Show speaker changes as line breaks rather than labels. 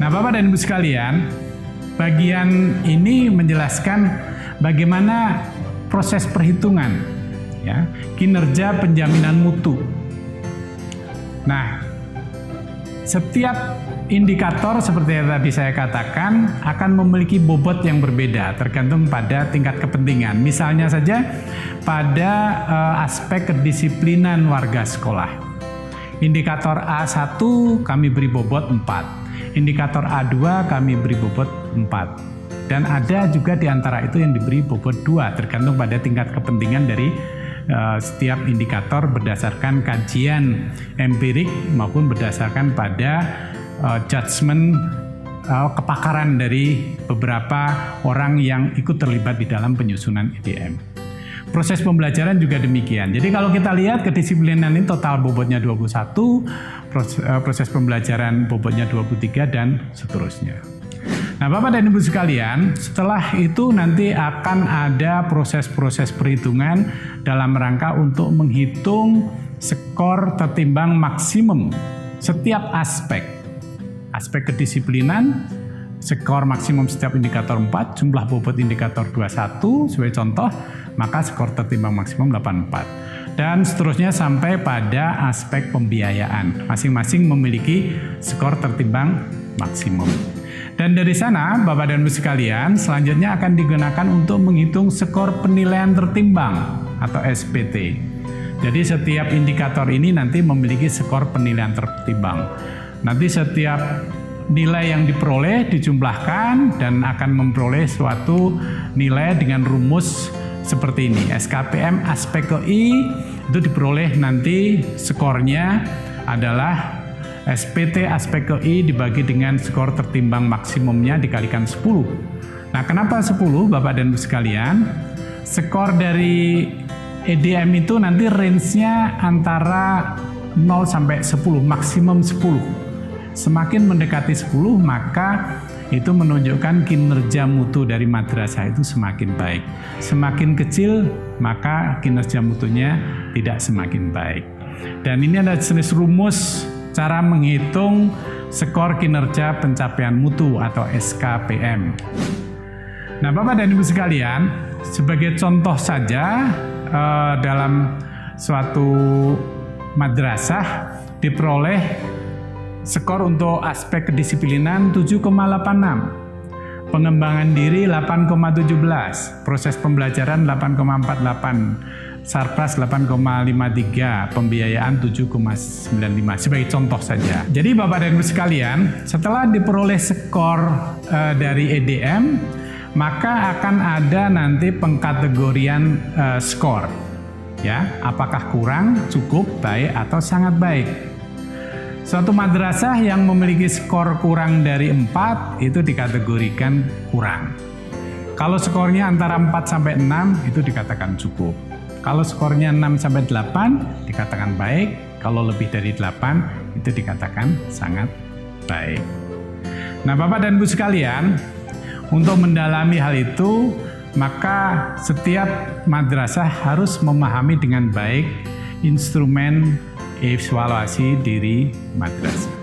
Nah, Bapak dan Ibu sekalian, bagian ini menjelaskan bagaimana proses perhitungan ya, kinerja penjaminan mutu. Nah, setiap indikator seperti yang tadi saya katakan akan memiliki bobot yang berbeda tergantung pada tingkat kepentingan. Misalnya saja pada aspek kedisiplinan warga sekolah. Indikator A1 kami beri bobot 4, indikator A2 kami beri bobot 4. Dan ada juga di antara itu yang diberi bobot 2 tergantung pada tingkat kepentingan dari setiap indikator berdasarkan kajian empirik maupun berdasarkan pada judgement kepakaran dari beberapa orang yang ikut terlibat di dalam penyusunan EDM. Proses pembelajaran juga demikian. Jadi kalau kita lihat kedisiplinan ini total bobotnya 21, proses pembelajaran bobotnya 23 dan seterusnya. Nah, Bapak dan Ibu sekalian, setelah itu nanti akan ada proses-proses perhitungan dalam rangka untuk menghitung skor tertimbang maksimum setiap aspek. Aspek kedisiplinan, skor maksimum setiap indikator 4, jumlah bobot indikator 21 sebagai contoh, maka skor tertimbang maksimum 84. Dan seterusnya sampai pada aspek pembiayaan. Masing-masing memiliki skor tertimbang maksimum. Dan dari sana, Bapak dan Ibu sekalian, selanjutnya akan digunakan untuk menghitung skor penilaian tertimbang atau SPT. Jadi setiap indikator ini nanti memiliki skor penilaian tertimbang. Nanti setiap nilai yang diperoleh dijumlahkan dan akan memperoleh suatu nilai dengan rumus seperti ini. SKPM aspek ke I itu diperoleh nanti skornya adalah SPT aspek ke I dibagi dengan skor tertimbang maksimumnya dikalikan 10. Nah, kenapa 10 Bapak dan Ibu sekalian? Skor dari EDM itu nanti range-nya antara 0 sampai 10, maksimum 10. Semakin mendekati 10, maka itu menunjukkan kinerja mutu dari madrasah itu semakin baik. Semakin kecil, maka kinerja mutunya tidak semakin baik. Dan ini ada jenis rumus cara menghitung skor kinerja pencapaian mutu atau SKPM. Nah, Bapak dan Ibu sekalian, sebagai contoh saja dalam suatu madrasah diperoleh skor untuk aspek kedisiplinan 7,86, pengembangan diri 8,17, proses pembelajaran 8,48, Sarpras 8,53, pembiayaan 7,95 sebagai contoh saja. Jadi Bapak dan Ibu sekalian, setelah diperoleh skor dari EDM, maka akan ada nanti pengkategorian skor. Ya, apakah kurang, cukup, baik atau sangat baik. Suatu madrasah yang memiliki skor kurang dari 4 itu dikategorikan kurang. Kalau skornya antara 4 sampai 6 itu dikatakan cukup. Kalau skornya 6 sampai 8 dikatakan baik, kalau lebih dari 8 itu dikatakan sangat baik. Nah, Bapak dan Ibu sekalian, untuk mendalami hal itu, maka setiap madrasah harus memahami dengan baik instrumen evaluasi diri madrasah.